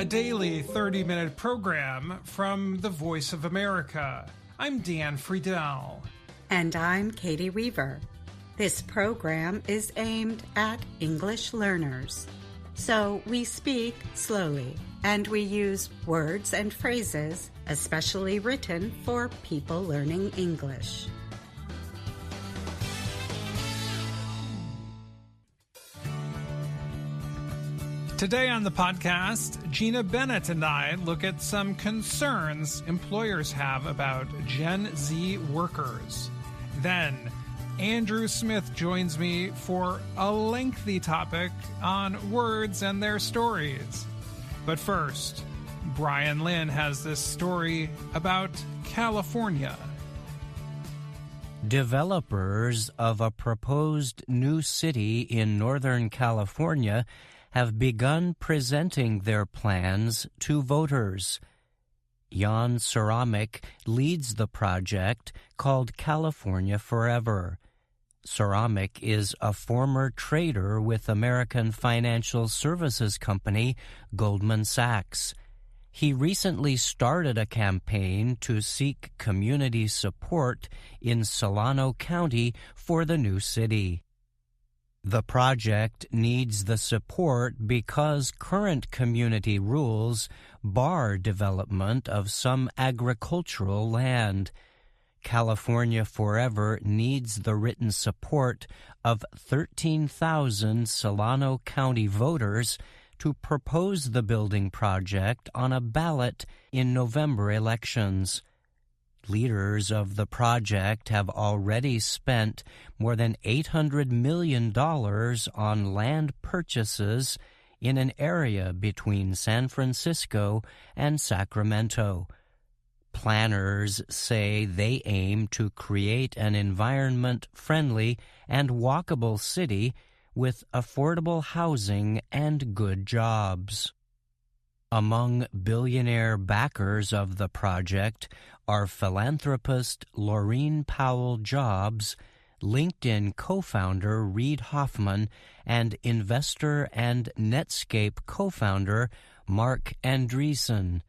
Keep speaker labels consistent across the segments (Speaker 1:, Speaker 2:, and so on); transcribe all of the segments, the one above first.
Speaker 1: a daily 30-minute program from the Voice of America. I'm Dan Friedel.
Speaker 2: And I'm Katie Weaver. This program is aimed at English learners. So we speak slowly, and we use words and phrases especially written for people learning English.
Speaker 1: Today on the podcast, Gina Bennett and I look at some concerns employers have about Gen Z workers. Then, Andrew Smith joins me for a lengthy topic on words and their stories. But first, Brian Lynn has this story about California.
Speaker 3: Developers of a proposed new city in Northern California have begun presenting their plans to voters. Jan Ceramic leads the project called California Forever. Ceramic is a former trader with American financial services company Goldman Sachs. He recently started a campaign to seek community support in Solano County for the new city. The project needs the support because current community rules bar development of some agricultural land. California Forever needs the written support of 13,000 Solano County voters to propose the building project on a ballot in November elections. Leaders of the project have already spent more than $800 million on land purchases in an area between San Francisco and Sacramento. Planners say they aim to create an environment-friendly and walkable city with affordable housing and good jobs. Among billionaire backers of the project are philanthropist Laureen Powell Jobs, LinkedIn co-founder Reid Hoffman, and investor and Netscape co-founder Mark Andreessen.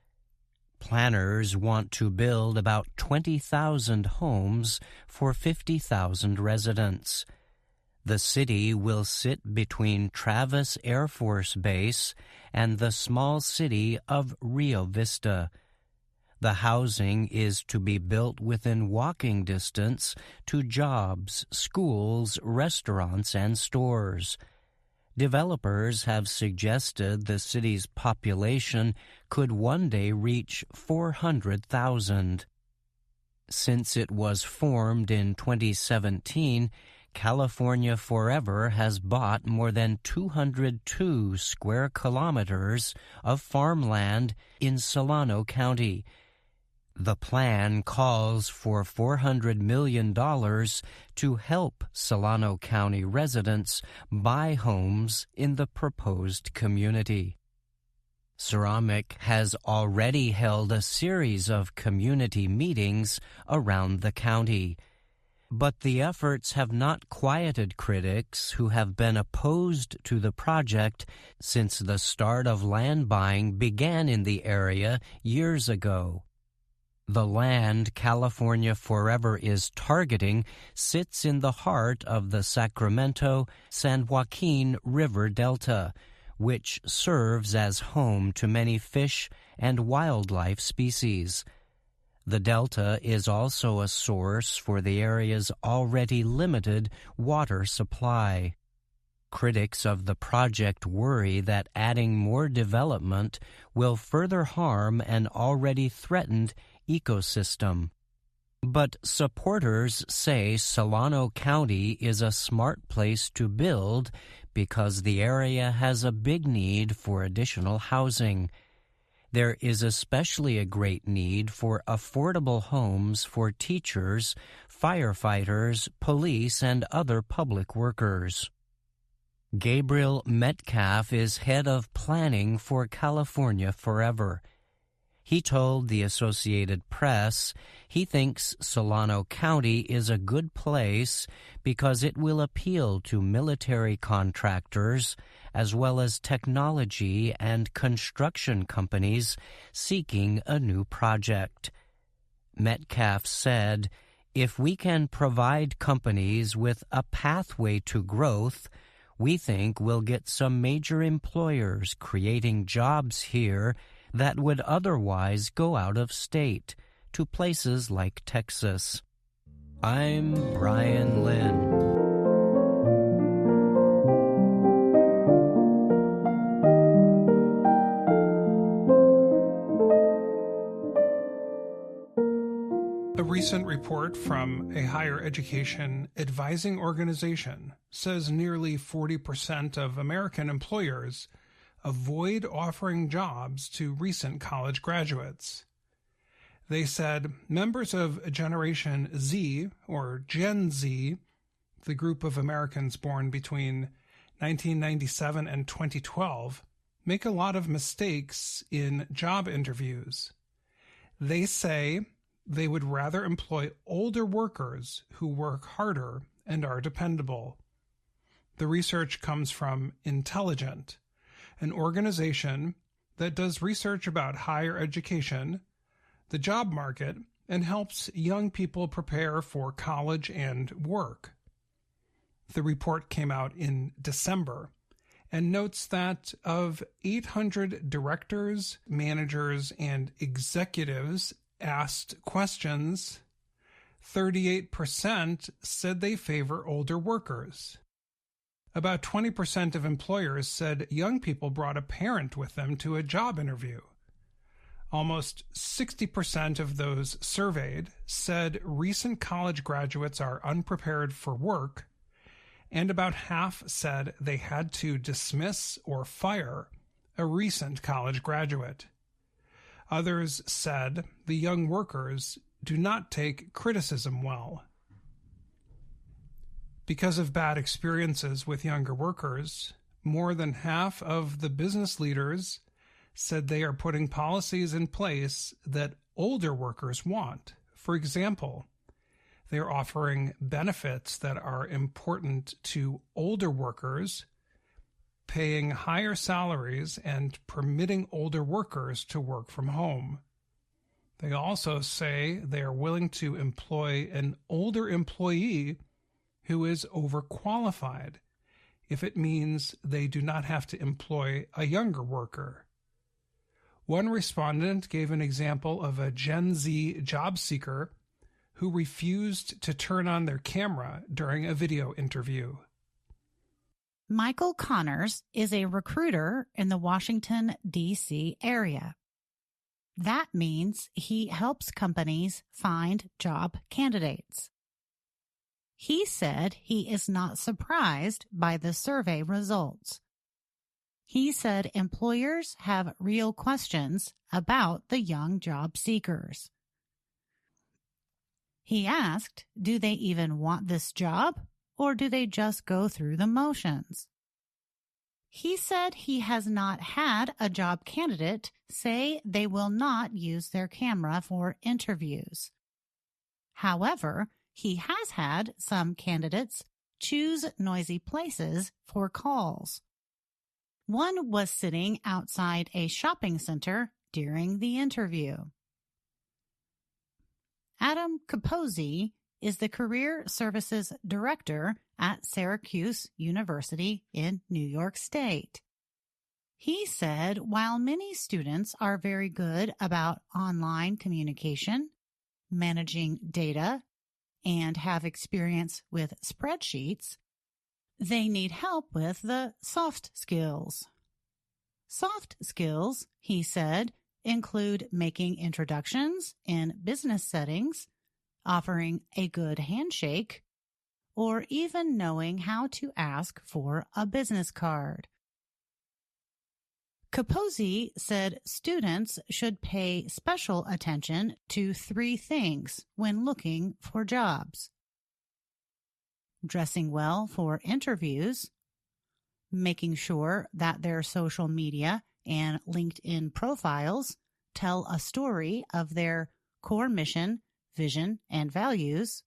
Speaker 3: Planners want to build about 20,000 homes for 50,000 residents. The city will sit between Travis Air Force Base and the small city of Rio Vista. The housing is to be built within walking distance to jobs, schools, restaurants, and stores. Developers have suggested the city's population could one day reach 400,000. Since it was formed in 2017, California Forever has bought more than 202 square kilometers of farmland in Solano County. The plan calls for $400 million to help Solano County residents buy homes in the proposed community. Ceramic has already held a series of community meetings around the county. But the efforts have not quieted critics who have been opposed to the project since the start of land buying began in the area years ago. The land California Forever is targeting sits in the heart of the Sacramento-San Joaquin River Delta, which serves as home to many fish and wildlife species. The delta is also a source for the area's already limited water supply. Critics of the project worry that adding more development will further harm an already threatened ecosystem. But supporters say Solano County is a smart place to build because the area has a big need for additional housing. There is especially a great need for affordable homes for teachers, firefighters, police, and other public workers. Gabriel Metcalf is head of planning for California Forever. He told the Associated Press he thinks Solano County is a good place because it will appeal to military contractors as well as technology and construction companies seeking a new project. Metcalf said, "If we can provide companies with a pathway to growth, we think we'll get some major employers creating jobs here that would otherwise go out of state to places like Texas." I'm Brian Lynn.
Speaker 1: A recent report from a higher education advising organization says nearly 40% of American employers avoid offering jobs to recent college graduates. They said members of Generation Z, or Gen Z, the group of Americans born between 1997 and 2012, make a lot of mistakes in job interviews. They say they would rather employ older workers who work harder and are dependable. The research comes from Intelligent, an organization that does research about higher education, the job market, and helps young people prepare for college and work. The report came out in December and notes that of 800 directors, managers, and executives asked questions, 38% said they favor older workers. About 20% of employers said young people brought a parent with them to a job interview. Almost 60% of those surveyed said recent college graduates are unprepared for work, and about half said they had to dismiss or fire a recent college graduate. Others said the young workers do not take criticism well. Because of bad experiences with younger workers, more than half of the business leaders said they are putting policies in place that older workers want. For example, they are offering benefits that are important to older workers, paying higher salaries, and permitting older workers to work from home. They also say they are willing to employ an older employee who is overqualified if it means they do not have to employ a younger worker. One respondent gave an example of a Gen Z job seeker who refused to turn on their camera during a video interview.
Speaker 4: Michael Connors is a recruiter in the Washington, D.C. area. That means he helps companies find job candidates. He said he is not surprised by the survey results. He said employers have real questions about the young job seekers. He asked, do they even want this job, or do they just go through the motions? He said he has not had a job candidate say they will not use their camera for interviews. However, he has had some candidates choose noisy places for calls. One was sitting outside a shopping center during the interview. Adam Capozzi is the Career Services Director at Syracuse University in New York State. He said while many students are very good about online communication, managing data, and have experience with spreadsheets, they need help with the soft skills. Soft skills, he said, include making introductions in business settings, offering a good handshake, or even knowing how to ask for a business card. Capozzi said students should pay special attention to 3 things when looking for jobs: dressing well for interviews, making sure that their social media and LinkedIn profiles tell a story of their core mission, vision, and values.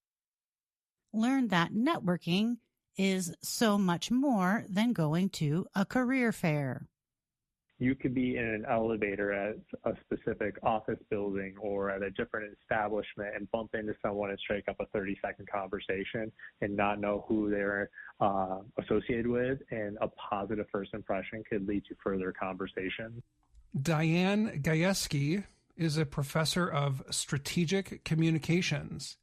Speaker 4: Learn that networking is so much more than going to a career fair.
Speaker 5: You could be in an elevator at a specific office building or at a different establishment and bump into someone and strike up a 30-second conversation and not know who they're associated with, and a positive first impression could lead to further conversation.
Speaker 1: Diane Gajewski is a professor of strategic communications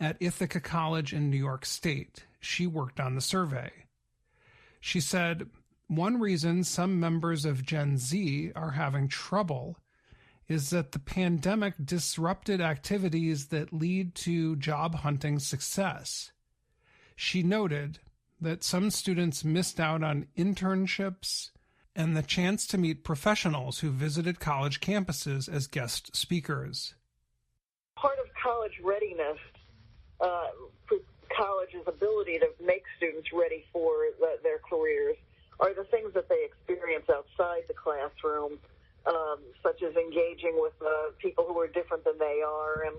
Speaker 1: at Ithaca College in New York State. She worked on the survey. She said, one reason some members of Gen Z are having trouble is that the pandemic disrupted activities that lead to job hunting success. She noted that some students missed out on internships and the chance to meet professionals who visited college campuses as guest speakers.
Speaker 6: Part of college readiness, for college's ability to make students ready for their careers, are the things that they experience outside the classroom, such as engaging with people who are different than they are, and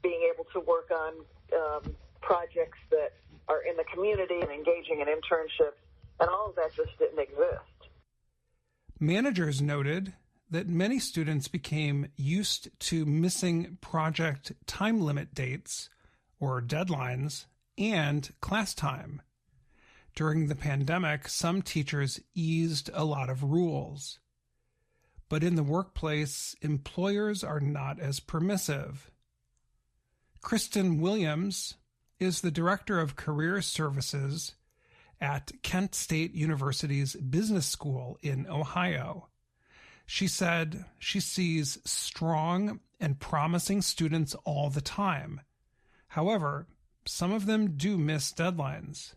Speaker 6: being able to work on projects that are in the community and engaging in internships, and all of that just didn't exist.
Speaker 1: Managers noted that many students became used to missing project time limit dates or deadlines and class time. During the pandemic, some teachers eased a lot of rules. But in the workplace, employers are not as permissive. Kristen Williams is the director of career services at Kent State University's Business School in Ohio. She said she sees strong and promising students all the time. However, some of them do miss deadlines.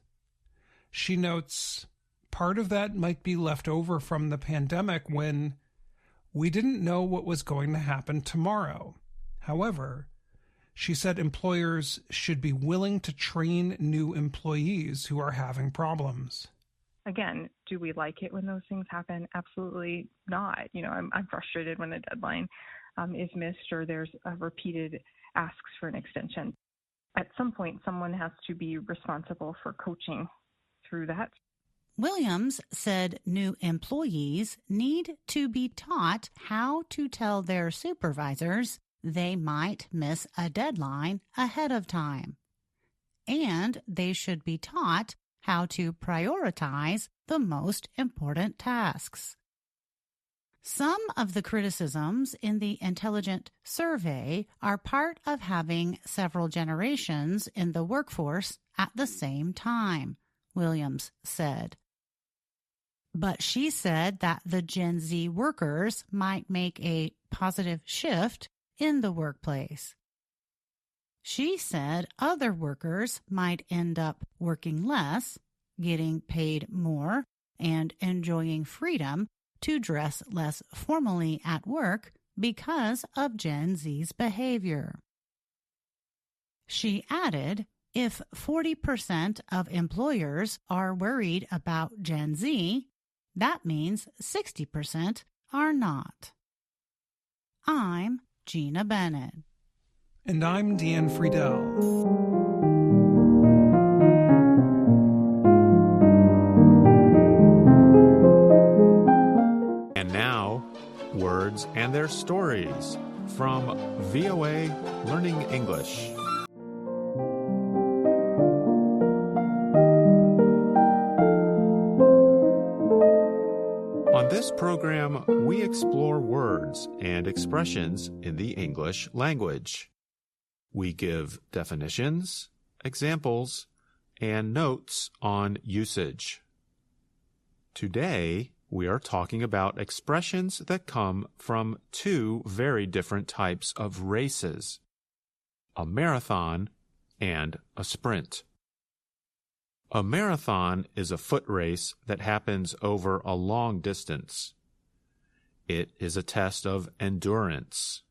Speaker 1: She notes part of that might be left over from the pandemic when we didn't know what was going to happen tomorrow. However, she said employers should be willing to train new employees who are having problems.
Speaker 7: Again, do we like it when those things happen? Absolutely not. I'm frustrated when a deadline is missed or there's repeated asks for an extension. At some point, someone has to be responsible for coaching through that.
Speaker 4: Williams said new employees need to be taught how to tell their supervisors they might miss a deadline ahead of time. And they should be taught how to prioritize the most important tasks. Some of the criticisms in the Intelligent Survey are part of having several generations in the workforce at the same time, Williams said. But she said that the Gen Z workers might make a positive shift in the workplace. She said other workers might end up working less, getting paid more, and enjoying freedom to dress less formally at work because of Gen Z's behavior. She added, if 40% of employers are worried about Gen Z, that means 60% are not. I'm Gina Bennett.
Speaker 1: And I'm Dan Friedel.
Speaker 8: And now, words and their stories from VOA Learning English. On this program, we explore words and expressions in the English language. We give definitions, examples, and notes on usage. Today, we are talking about expressions that come from two very different types of races: a marathon and a sprint. A marathon is a foot race that happens over a long distance. It is a test of endurance.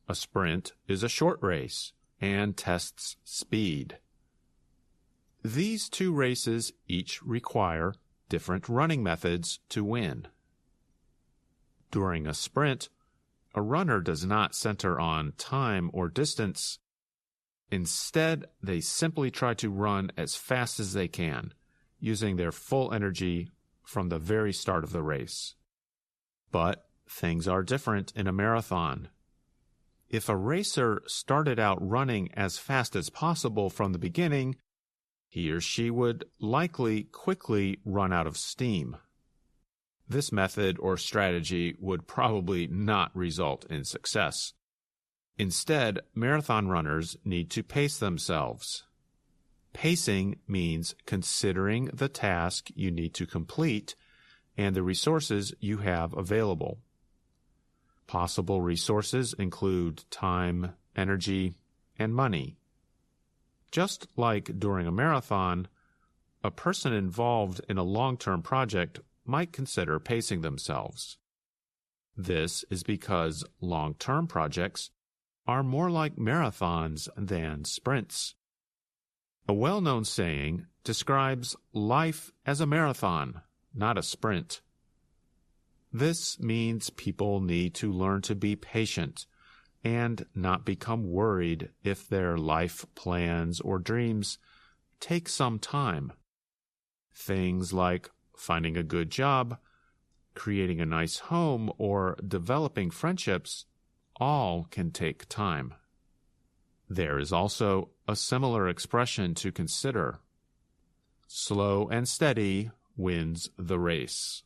Speaker 8: A sprint is a short race and tests speed. These two races each require different running methods to win. During a sprint, a runner does not center on time or distance. Instead, they simply try to run as fast as they can, using their full energy from the very start of the race. But things are different in a marathon. If a racer started out running as fast as possible from the beginning, he or she would likely quickly run out of steam. This method or strategy would probably not result in success. Instead, marathon runners need to pace themselves. Pacing means considering the task you need to complete and the resources you have available. Possible resources include time, energy, and money. Just like during a marathon, a person involved in a long-term project might consider pacing themselves. This is because long-term projects are more like marathons than sprints. A well-known saying describes life as a marathon, not a sprint. This means people need to learn to be patient and not become worried if their life plans or dreams take some time. Things like finding a good job, creating a nice home, or developing friendships all can take time. There is also a similar expression to consider. Slow and steady wins the race.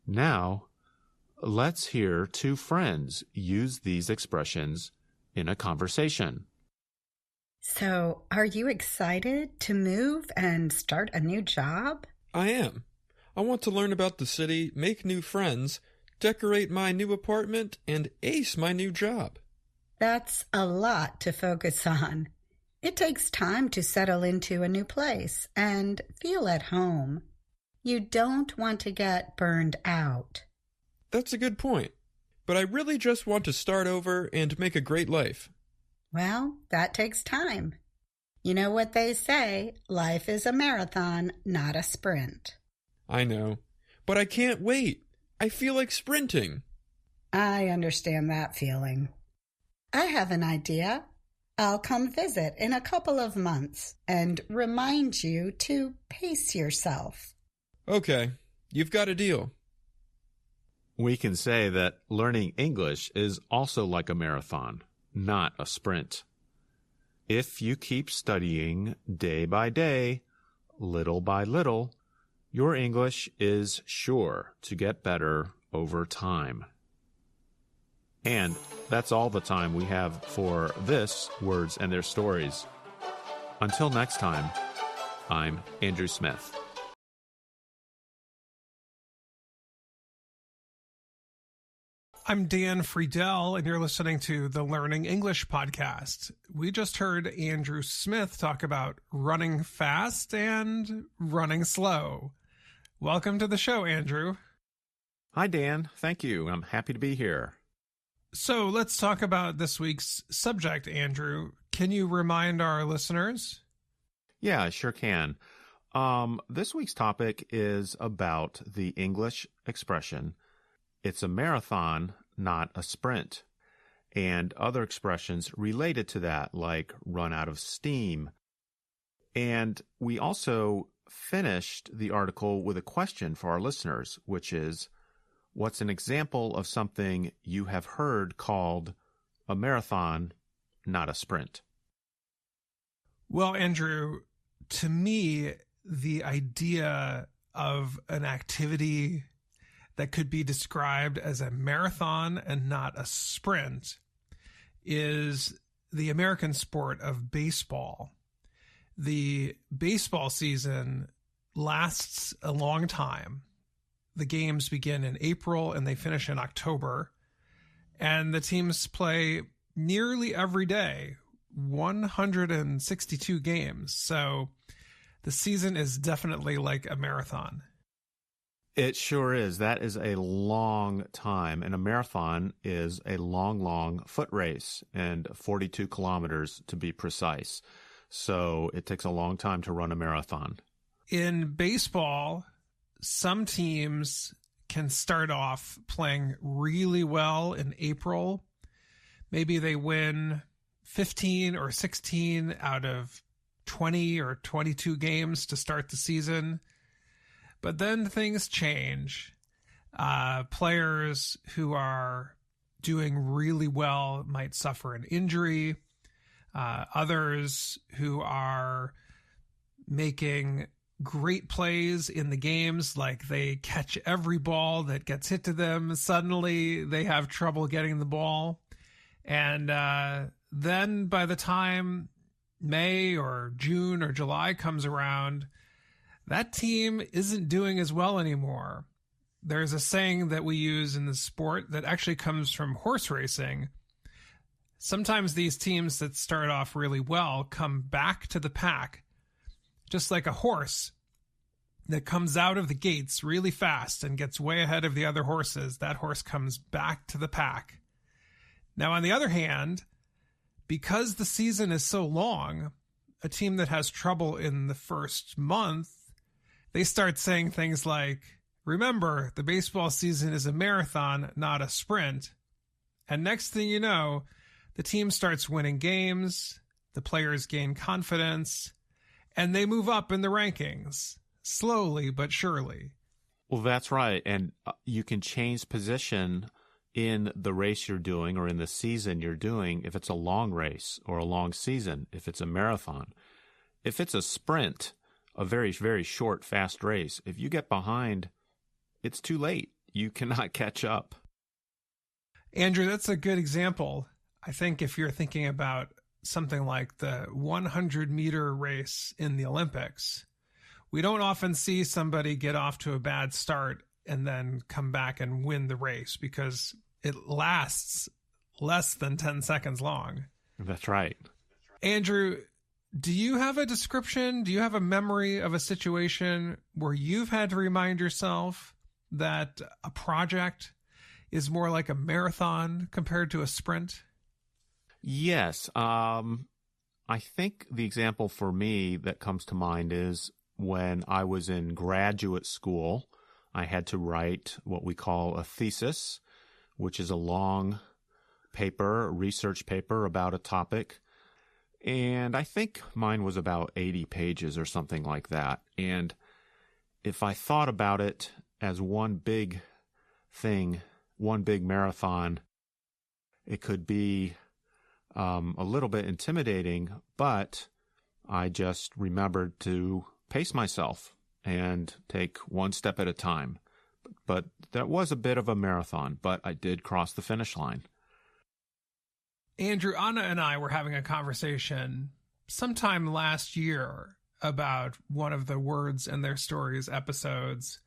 Speaker 8: Now, let's hear two friends use these expressions in a conversation.
Speaker 2: So, are you excited to move and start a new job?
Speaker 9: I am. I want to learn about the city, make new friends, decorate my new apartment, and ace my new job.
Speaker 2: That's a lot to focus on. It takes time to settle into a new place and feel at home. You don't want to get burned out.
Speaker 9: That's a good point. But I really just want to start over and make a great life.
Speaker 2: Well, that takes time. You know what they say, life is a marathon, not a sprint.
Speaker 9: I know, but I can't wait. I feel like sprinting.
Speaker 2: I understand that feeling. I have an idea. I'll come visit in a couple of months and remind you to pace yourself.
Speaker 9: Okay, you've got a deal.
Speaker 8: We can say that learning English is also like a marathon, not a sprint. If you keep studying day by day, little by little, your English is sure to get better over time. And that's all the time we have for this Words and Their Stories. Until next time, I'm Andrew Smith.
Speaker 1: I'm Dan Friedel, and you're listening to the Learning English podcast. We just heard Andrew Smith talk about running fast and running slow. Welcome to the show, Andrew.
Speaker 8: Hi, Dan. Thank you. I'm happy to be here.
Speaker 1: So let's talk about this week's subject, Andrew. Can you remind our listeners?
Speaker 8: Yeah, I sure can. This week's topic is about the English expression, it's a marathon, not a sprint, and other expressions related to that, like run out of steam. And we also finished the article with a question for our listeners, which is, what's an example of something you have heard called a marathon, not a sprint?
Speaker 1: Well, Andrew, to me, the idea of an activity that could be described as a marathon and not a sprint is the American sport of baseball. The baseball season lasts a long time. The games begin in April and they finish in October. And the teams play nearly every day, 162 games. So the season is definitely like a marathon.
Speaker 8: It sure is. That is a long time. And a marathon is a long foot race, and 42 kilometers to be precise. So it takes a long time to run a marathon.
Speaker 1: In baseball, some teams can start off playing really well in April. Maybe they win 15 or 16 out of 20 or 22 games to start the season. But then things change. Players who are doing really well might suffer an injury. Others who are making great plays in the games, like they catch every ball that gets hit to them, suddenly they have trouble getting the ball. And then by the time May or June or July comes around, that team isn't doing as well anymore. There's a saying that we use in the sport that actually comes from horse racing. Sometimes these teams that start off really well come back to the pack, just like a horse that comes out of the gates really fast and gets way ahead of the other horses. That horse comes back to the pack. Now, on the other hand, because the season is so long, a team that has trouble in the first month, they start saying things like, remember, the baseball season is a marathon, not a sprint. And next thing you know, the team starts winning games, the players gain confidence, and they move up in the rankings, slowly but surely.
Speaker 8: Well, that's right. And you can change position in the race you're doing or in the season you're doing if it's a long race or a long season, if it's a marathon. If it's a sprint, a very, very short, fast race, if you get behind, it's too late. You cannot catch up.
Speaker 1: Andrew, that's a good example. I think if you're thinking about something like the 100-meter race in the Olympics, we don't often see somebody get off to a bad start and then come back and win the race because it lasts less than 10 seconds long.
Speaker 8: That's right.
Speaker 1: Andrew, do you have a description? Do you have a memory of a situation where you've had to remind yourself that a project is more like a marathon compared to a sprint?
Speaker 8: Yes. I think the example for me that comes to mind is when I was in graduate school. I had to write what we call a thesis, which is a long paper, a research paper about a topic. And I think mine was about 80 pages or something like that. And if I thought about it as one big thing, one big marathon, it could be a little bit intimidating, but I just remembered to pace myself and take one step at a time. But that was a bit of a marathon, but I did cross the finish line.
Speaker 1: Andrew, Anna and I were having a conversation sometime last year about one of the Words and Their Stories episodes.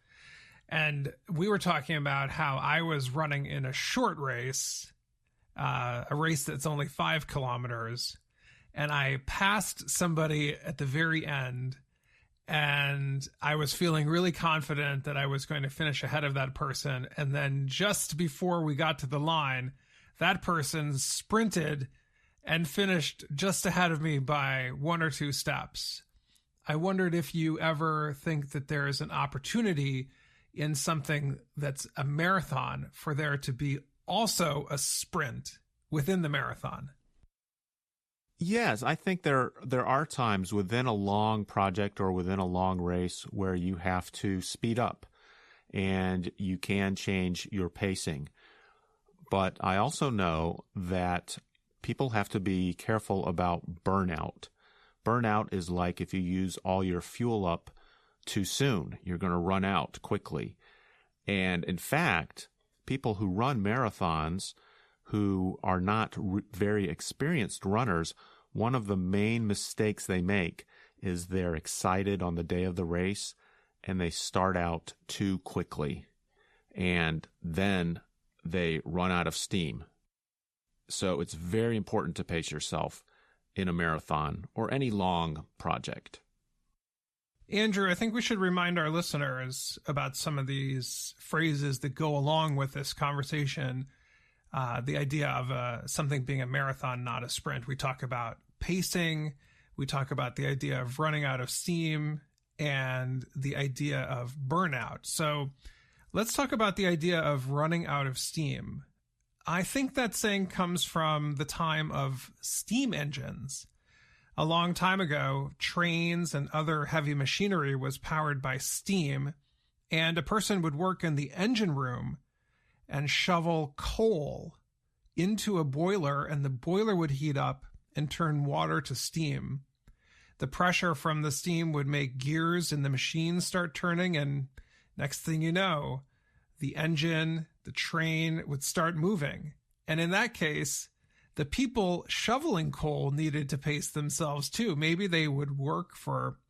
Speaker 1: And we were talking about how I was running in a short race, a race that's only 5 kilometers. And I passed somebody at the very end. And I was feeling really confident that I was going to finish ahead of that person. And then just before we got to the line, that person sprinted and finished just ahead of me by 1 or 2 steps. I wondered if you ever think that there is an opportunity in something that's a marathon for there to be also a sprint within the marathon.
Speaker 8: Yes, I think there are times within a long project or within a long race where you have to speed up and you can change your pacing. But I also know that people have to be careful about burnout. Burnout is like if you use all your fuel up too soon, you're going to run out quickly. And in fact, people who run marathons who are not very experienced runners, one of the main mistakes they make is they're excited on the day of the race and they start out too quickly and then they run out of steam. So it's very important to pace yourself in a marathon or any long project.
Speaker 1: Andrew, I think we should remind our listeners about some of these phrases that go along with this conversation. The idea of something being a marathon, not a sprint. We talk about pacing. We talk about the idea of running out of steam and the idea of burnout. So Let's talk about the idea of running out of steam. I think that saying comes from the time of steam engines. A long time ago, trains and other heavy machinery was powered by steam, and a person would work in the engine room and shovel coal into a boiler, and the boiler would heat up and turn water to steam. The pressure from the steam would make gears in the machine start turning, and next thing you know, the engine, the train would start moving. And in that case, the people shoveling coal needed to pace themselves too. Maybe they would work for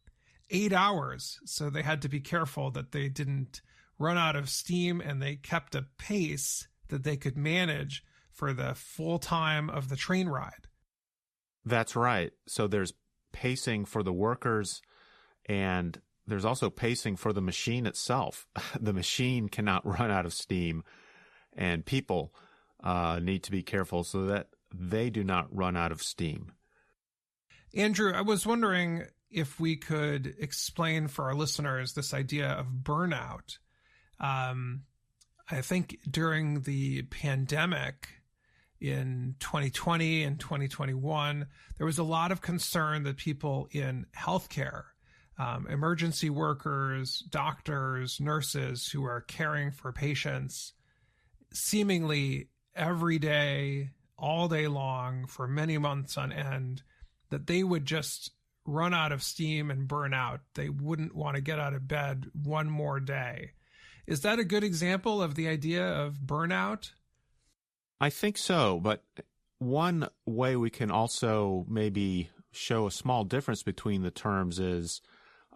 Speaker 1: 8 hours, so they had to be careful that they didn't run out of steam, and they kept a pace that they could manage for the full time of the train ride.
Speaker 8: That's right. So there's pacing for the workers, and there's also pacing for the machine itself. The machine cannot run out of steam, and people need to be careful so that they do not run out of steam.
Speaker 1: Andrew, I was wondering if we could explain for our listeners this idea of burnout. I think during the pandemic in 2020 and 2021, there was a lot of concern that people in healthcare, emergency workers, doctors, nurses who are caring for patients, seemingly every day, all day long, for many months on end, that they would just run out of steam and burn out. They wouldn't want to get out of bed one more day. Is that a good example of the idea of burnout?
Speaker 8: I think so, but one way we can also maybe show a small difference between the terms is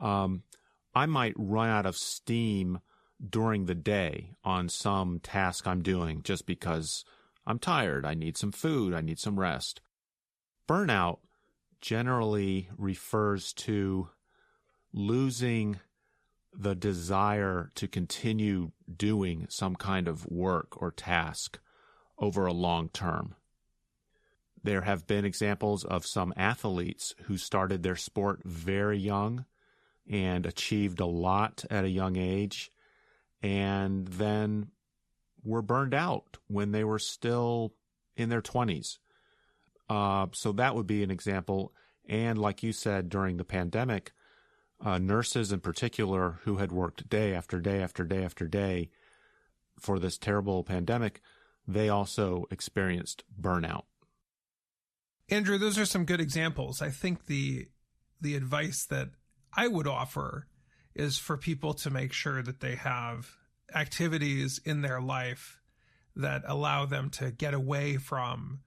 Speaker 8: I might run out of steam during the day on some task I'm doing just because I'm tired, I need some food, I need some rest. Burnout generally refers to losing the desire to continue doing some kind of work or task over a long term. There have been examples of some athletes who started their sport very young and achieved a lot at a young age, and then were burned out when they were still in their 20s. So that would be an example. And like you said, during the pandemic, nurses in particular who had worked day after day after day after day for this terrible pandemic, they also experienced burnout.
Speaker 1: Andrew, those are some good examples. I think the advice that I would offer is for people to make sure that they have activities in their life that allow them to get away from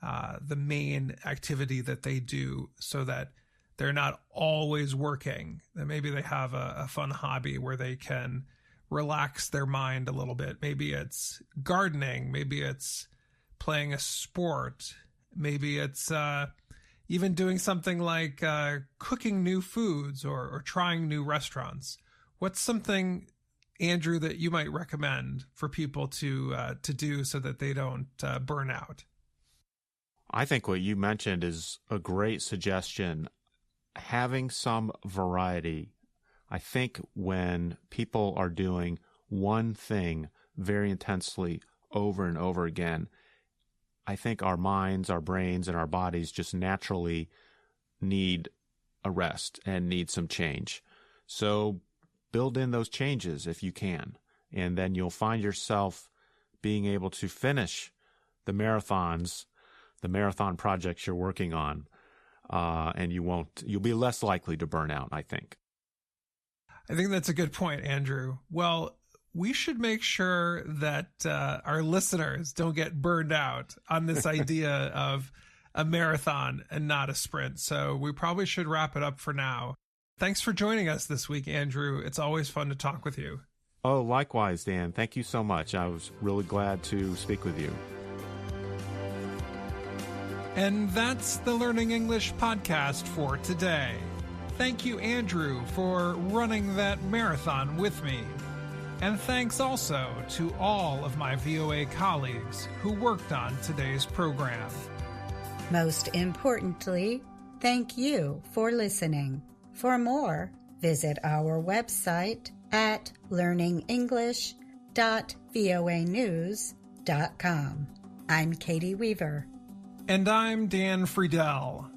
Speaker 1: the main activity that they do, so that they're not always working, that maybe they have a fun hobby where they can relax their mind a little bit. Maybe it's gardening, maybe it's playing a sport, maybe it's even doing something like cooking new foods or trying new restaurants. What's something, Andrew, that you might recommend for people to do so that they don't burn out?
Speaker 8: I think what you mentioned is a great suggestion. Having some variety. I think when people are doing one thing very intensely over and over again, I think our minds, our brains, and our bodies just naturally need a rest and need some change. So build in those changes if you can, and then you'll find yourself being able to finish the marathons, the marathon projects you're working on, and you'll be less likely to burn out, I think.
Speaker 1: I think that's a good point, Andrew. Well, we should make sure that our listeners don't get burned out on this idea of a marathon and not a sprint. So we probably should wrap it up for now. Thanks for joining us this week, Andrew. It's always fun to talk with you.
Speaker 8: Oh, likewise, Dan. Thank you so much. I was really glad to speak with you.
Speaker 1: And that's the Learning English podcast for today. Thank you, Andrew, for running that marathon with me. And thanks also to all of my VOA colleagues who worked on today's program.
Speaker 2: Most importantly, thank you for listening. For more, visit our website at learningenglish.voa.com. news.voanews.com. I'm Katie Weaver.
Speaker 1: And I'm Dan Friedel.